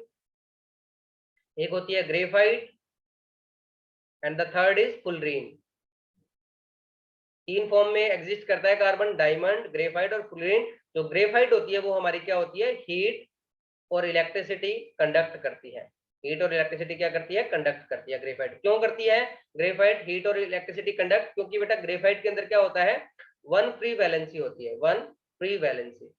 एक होती है graphite, and the third is fullerene. 3 form में एग्जिस्ट करता है कार्बन, डायमंड, ग्रेफाइट और फुलरीन। जो ग्रेफाइट होती है वो हमारी क्या होती है? हीट और इलेक्ट्रिसिटी कंडक्ट करती है। हीट और इलेक्ट्रिसिटी क्या करती है? कंडक्ट करती है ग्रेफाइट। क्यों करती है ग्रेफाइट हीट और इलेक्ट्रिसिटी कंडक्ट? क्योंकि बेटा ग्रेफाइट के अंदर क्या होता है? वन फ्री वैलेंसी होती है, one free valency.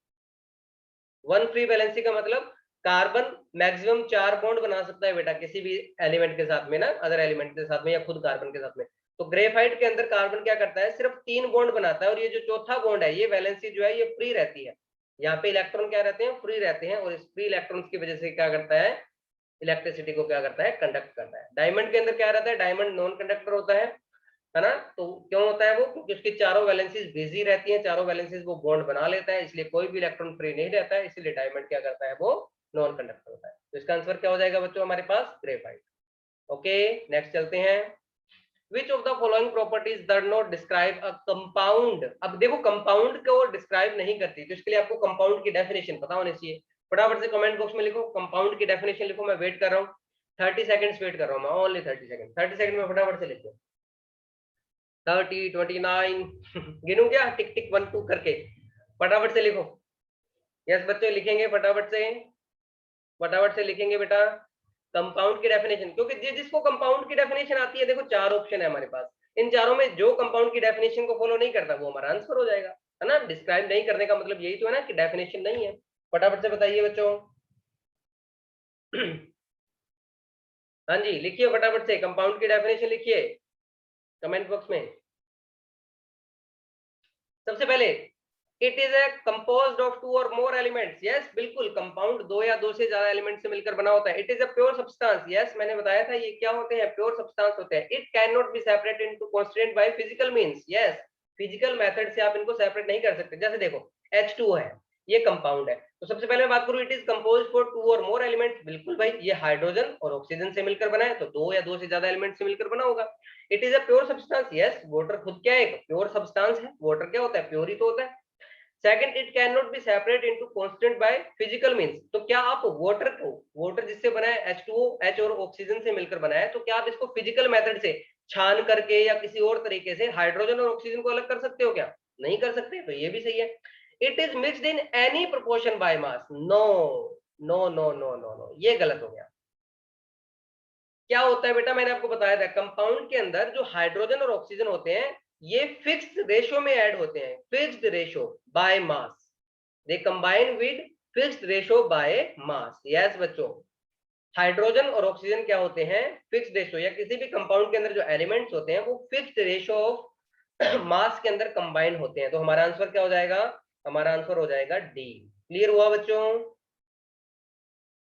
One free valency का मतलब कार्बन मैक्सिमम 4 बॉन्ड बना सकता है बेटा किसी भी एलिमेंट के साथ में ना, अदर एलिमेंट के साथ में या खुद कार्बन के साथ में। तो ग्रेफाइट के अंदर कार्बन क्या करता है? सिर्फ 3 बॉन्ड बनाता है, और ये जो चौथा बॉन्ड है, ये वैलेंसी जो है ये फ्री रहती है। यहाँ पे इलेक्ट्रॉन क्या रहते हैं? फ्री रहते हैं, और इस फ्री इलेक्ट्रॉन्स की वजह से क्या करता है? इलेक्ट्रिसिटी को क्या करता है? कंडक्ट करता है। डायमंड के अंदर क्या रहता है? डायमंड नॉन कंडक्टर होता है ना। तो क्यों होता है वो? क्योंकि उसकी चारों वैलेंसीज बिजी रहती हैं, चारों वैलेंसीज वो बॉन्ड बना लेता है, इसलिए कोई भी इलेक्ट्रॉन फ्री नहीं रहता है, इसलिए डायमंड क्या करता है? वो नॉन कंडक्टर होता है। तो इसका आंसर क्या हो जाएगा बच्चों हमारे पास? ग्रेफाइट। ओके, नेक्स्ट चलते हैं। Which of the following properties does not describe a compound? अब देखो कंपाउंड को डिस्क्राइब नहीं करती, तो इसके लिए आपको कंपाउंड की डेफिनेशन पता होनी चाहिए। फटाफट से कमेंट बॉक्स में लिखो, कंपाउंड की डेफिनेशन लिखो, मैं वेट कर रहा हूँ। 30 सेकंड्स वेट कर रहा हूँ मैं, ओनली 30 सेकंड। 30 सेकंड में फटाफट से लिखो। 30, 29 गिनूं क्या? टिक टिक 1 2 करके फटाफट से लिखो। यस बच्चे लिखेंगे फटाफट से, फटाफट से लिखेंगे बेटा। कंपाउंड की डेफिनेशन, क्योंकि जिसको कंपाउंड की डेफिनेशन आती है, देखो 4 ऑप्शन है हमारे पास, इन चारों में जो कंपाउंड की डेफिनेशन को फॉलो नहीं करता वो हमारा आंसर हो जाएगा, है ना। डिस्क्राइब नहीं करने का मतलब यही तो है ना कि डेफिनेशन नहीं है। फटाफट से बताइए बच्चों। हाँ जी, लिखिए फटाफट से, कंपाउंड की डेफिनेशन लिखिए कमेंट बॉक्स में। सबसे पहले, it is a composed of 2 और मोर एलिमेंट्स। यस, बिल्कुल, कंपाउंड 2 या 2 से ज्यादा एलिमेंट से मिलकर बना होता है। It is a pure substance. Yes, मैंने बताया था ये क्या होते हैं, प्योर सब्सटेंस होते हैं। It can not be separate into constituent by physical means. Yes, physical method से आप इनको सेपरेट नहीं कर सकते। जैसे देखो H2 है, ये कंपाउंड है, तो सबसे पहले मैं बात करूं, इट इज कंपोज्ड फॉर 2 और मोर एलिमेंट्स। बिल्कुल भाई, ये हाइड्रोजन और ऑक्सीजन से मिलकर बना है, तो 2 या 2 से ज्यादा एलिमेंट से मिलकर बना होगा। It is a pure substance. Yes, water खुद क्या है, एक प्योर सब्सटेंस है। वाटर क्या होता है, प्योर ही तो होता है। Second, it can not be separate into constant bye physical means. तो क्या आप वाटर को, वाटर जिससे बना है H2O, H और ऑक्सीजन से मिलकर बना है, तो क्या आप इसको फिजिकल मेथड से छान करके या किसी और तरीके से हाइड्रोजन और ऑक्सीजन को अलग कर सकते हो क्या? नहीं कर सकते, तो ये भी सही है। It is mixed in any proportion by mass. No no no no no no, ये गलत हो गया। क्या होता है बेटा, मैंने आपको बताया था, कंपाउंड के अंदर जो हाइड्रोजन और ऑक्सीजन होते हैं, ये फिक्स्ड रेशो में ऐड होते हैं, fixed ratio by mass. They combine with fixed ratio by mass. Yes बच्चों, हाइड्रोजन और ऑक्सीजन क्या होते हैं, फिक्स्ड रेशो, या किसी भी कंपाउंड के अंदर जो एलिमेंट्स होते हैं वो फिक्स्ड रेशो ऑफ मास के अंदर कंबाइन होते हैं। तो हमारा आंसर क्या हो जाएगा, हमारा आंसर हो जाएगा डी। क्लियर हुआ बच्चों,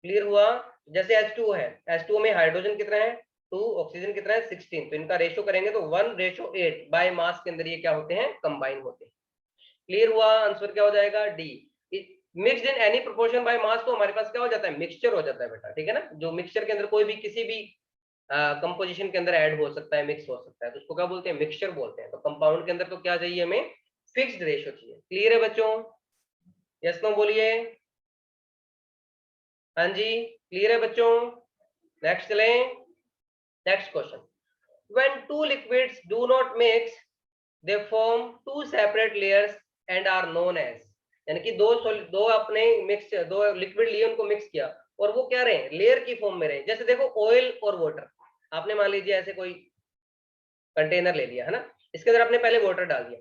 क्लियर हुआ। जैसे H2 है, H2 में हाइड्रोजन कितना है 2, ऑक्सीजन कितना है 16, तो इनका रेशो करेंगे तो 1:8 बाय मास के अंदर ये क्या होते हैं, कंबाइन होते हैं। क्लियर हुआ, आंसर क्या हो जाएगा D. Mixed in any proportion by मास, तो हमारे पास क्या हो जाता है, मिक्सचर हो जाता है बेटा, ठीक है ना। जो मिक्सचर के अंदर कोई भी किसी भी कंपोजिशन के अंदर ऐड हो सकता है, मिक्स हो सकता है, तो उसको क्या बोलते हैं, मिक्सचर बोलते हैं। तो कंपाउंड के अंदर तो क्या चाहिए हमें, फिक्स्ड रेशो चाहिए। क्लियर है बच्चों, यस नो बोलिए। हाँ जी, क्लियर है बच्चों। नेक्स्ट चलें, next question. When two liquids do not mix, they form two separate layers and are known as। यानी कि दो अपने मिक्स, दो लिक्विड लिए, उनको मिक्स किया और वो क्या रहे, लेयर की फॉर्म में रहे। जैसे देखो ऑयल और वाटर, आपने मान लीजिए ऐसे कोई कंटेनर ले लिया है ना, इसके अंदर आपने पहले वाटर डाल दिया,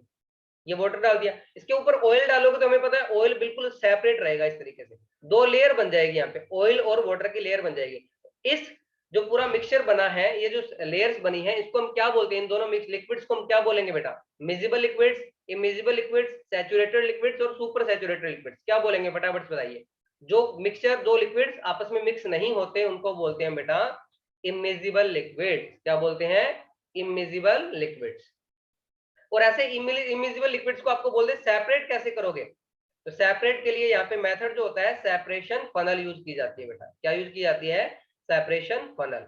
ये वाटर डाल दिया, इसके ऊपर ऑयल डालोगे तो हमें पता है ऑयल बिल्कुल सेपरेट रहेगा। इस तरीके से दो लेयर बन जाएगी, यहाँ पे ऑयल और वाटर की लेयर बन जाएगी। इस जो पूरा मिक्सचर बना है, ये जो लेयर्स बनी है, इसको हम क्या बोलते हैं, इन दोनों मिक्स लिक्विड्स को हम क्या बोलेंगे बेटा, miscible liquids, immiscible liquids, saturated liquids और सुपर सैचुरेटेड लिक्विड्स, क्या बोलेंगे फटाफट से बताइए। जो मिक्सचर, दो लिक्विड्स आपस में मिक्स नहीं होते, उनको बोलते हैं बेटा इमिजिबल लिक्विड्स। क्या बोलते हैं, इमिजिबल लिक्विड्स। और ऐसे इमिजिबल लिक्विड्स को आपको बोल दे सेपरेट कैसे करोगे, तो सेपरेट के लिए यहाँ पे मेथड जो होता है, सेपरेशन फनल यूज की जाती है बेटा। क्या यूज की जाती है, सेपरेशन फनल।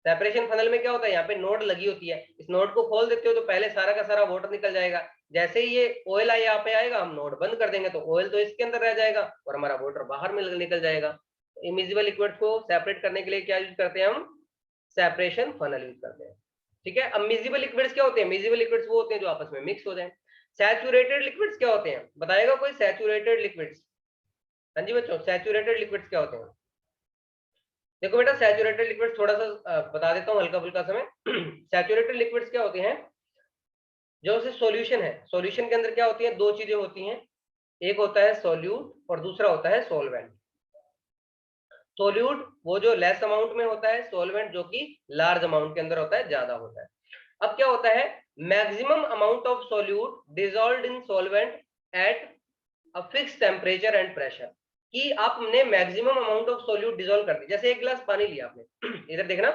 सेपरेशन फनल में क्या होता है, यहाँ पे नोड लगी होती है, इस नोड को खोल देते हो तो पहले सारा का सारा वाटर निकल जाएगा। जैसे ही ये ऑयल यहाँ पे आएगा, हम नोड बंद कर देंगे तो ऑयल तो इसके अंदर रह जाएगा और हमारा वाटर बाहर में निकल जाएगा। इमिजिबल लिक्विड को सेपरेट करने के लिए क्या यूज करते हैं हम, सेपरेशन फनल यूज करते हैं। ठीक है, अब मिजिबल लिक्विड्स क्या होते हैं, मिजिबल लिक्विड्स वो होते हैं जो आपस में मिक्स हो जाए। सैचुरेटेड लिक्विड्स क्या होते हैं, बताएगा कोई, सैचुरेटेड लिक्विड्स। हाँ जी बच्चों, सैचुरेटेड लिक्विड्स क्या होते हैं। देखो बेटा, सैचुरेटेड लिक्विड्स थोड़ा सा बता देता हूँ हल्का फुल्का समय। सैचुरेटेड लिक्विड्स क्या होते हैं, जो से सॉल्यूशन है, सॉल्यूशन के अंदर क्या होती है, दो चीजें होती हैं, एक होता है सॉल्यूट और दूसरा होता है सॉल्वेंट। सोल्यूट वो जो लेस अमाउंट में होता है, सॉल्वेंट जो कि लार्ज अमाउंट के अंदर होता है, ज्यादा होता है। अब क्या होता है, maximum amount of solute dissolved in solvent at a fix temperature and pressure. कि आपने maximum amount of solute dissolve कर दी। जैसे एक गिलास पानी लिया आपने, इधर देखना,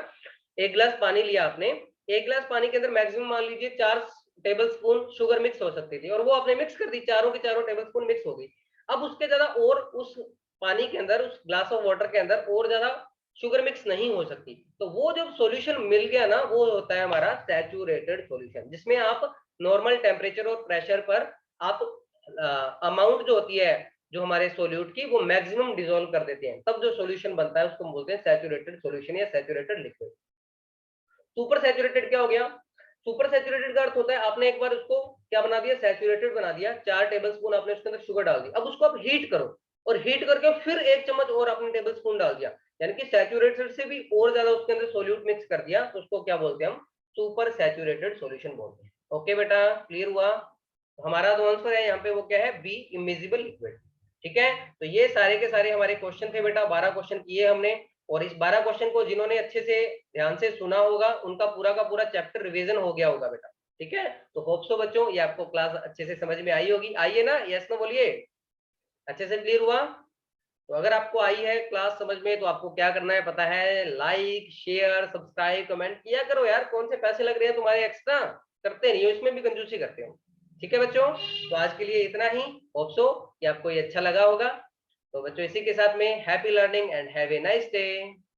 एक गिलास पानी लिया आपने, एक गिलास पानी के अंदर मैक्सिमम मान लीजिए 4 टेबल स्पून शुगर मिक्स हो सकती थी, और वो आपने मिक्स कर दी, चारों की चारों टेबल स्पून मिक्स हो गई। अब उसके ज्यादा और उस पानी के अंदर, उस ग्लास ऑफ वाटर के अंदर और ज्यादा शुगर मिक्स नहीं हो सकती। तो वो जब सॉल्यूशन मिल गया ना, वो होता है हमारा सैचुरेटेड सॉल्यूशन, जिसमें आप नॉर्मल टेम्परेचर और प्रेशर पर आप अमाउंट जो होती है जो हमारे सोल्यूट की, वो मैक्सिमम डिसॉल्व कर देते हैं, तब जो सॉल्यूशन बनता है उसको हम बोलते हैं सैचुरेटेड सॉल्यूशन या सैचुरेटेड लिक्विड। सुपर सैचुरेटेड क्या हो गया, सुपर सैचुरेटेड का अर्थ होता है आपने एक बार उसको क्या बना दिया, सैचुरेटेड बना दिया, 4 टेबल स्पून आपने उसके अंदर शुगर डाल दी, अब उसको आप हीट करो और हीट करके फिर 1 चम्मच और आपने टेबल स्पून डाल दिया, यानी कि सैचुरेटेड से भी और ज्यादा उसके अंदर सोल्यूट मिक्स कर दिया तो उसको क्या बोलते हैं हम, सुपर सैचुरेटेड सॉल्यूशन बोलते हैं। ओके बेटा, क्लियर हुआ? तो हमारा जो आंसर है यहाँ पे वो क्या है, बी, इमिजिबल लिक्विड। ठीक है, तो ये सारे के सारे हमारे क्वेश्चन थे बेटा, 12 क्वेश्चन किए हमने। और इस 12 क्वेश्चन को जिन्होंने अच्छे से ध्यान से सुना होगा उनका पूरा का पूरा चैप्टर रिवीजन हो गया होगा बेटा। ठीक है, तो होप सो बच्चों ये आपको क्लास अच्छे से समझ में आई होगी। आइए ना, यस नो बोलिए, अच्छे से क्लियर हुआ? तो अगर आपको आई है क्लास समझ में तो आपको क्या करना है पता है, लाइक शेयर सब्सक्राइब कमेंट किया करो यार, कौन से पैसे लग रहे हैं तुम्हारे एक्स्ट्रा, करते नहीं हो, इसमें भी कंजूसी करते हो। ठीक है बच्चों, तो आज के लिए इतना ही, होप सो कि आपको ये अच्छा लगा होगा। तो बच्चों इसी के साथ में happy learning and have a nice day.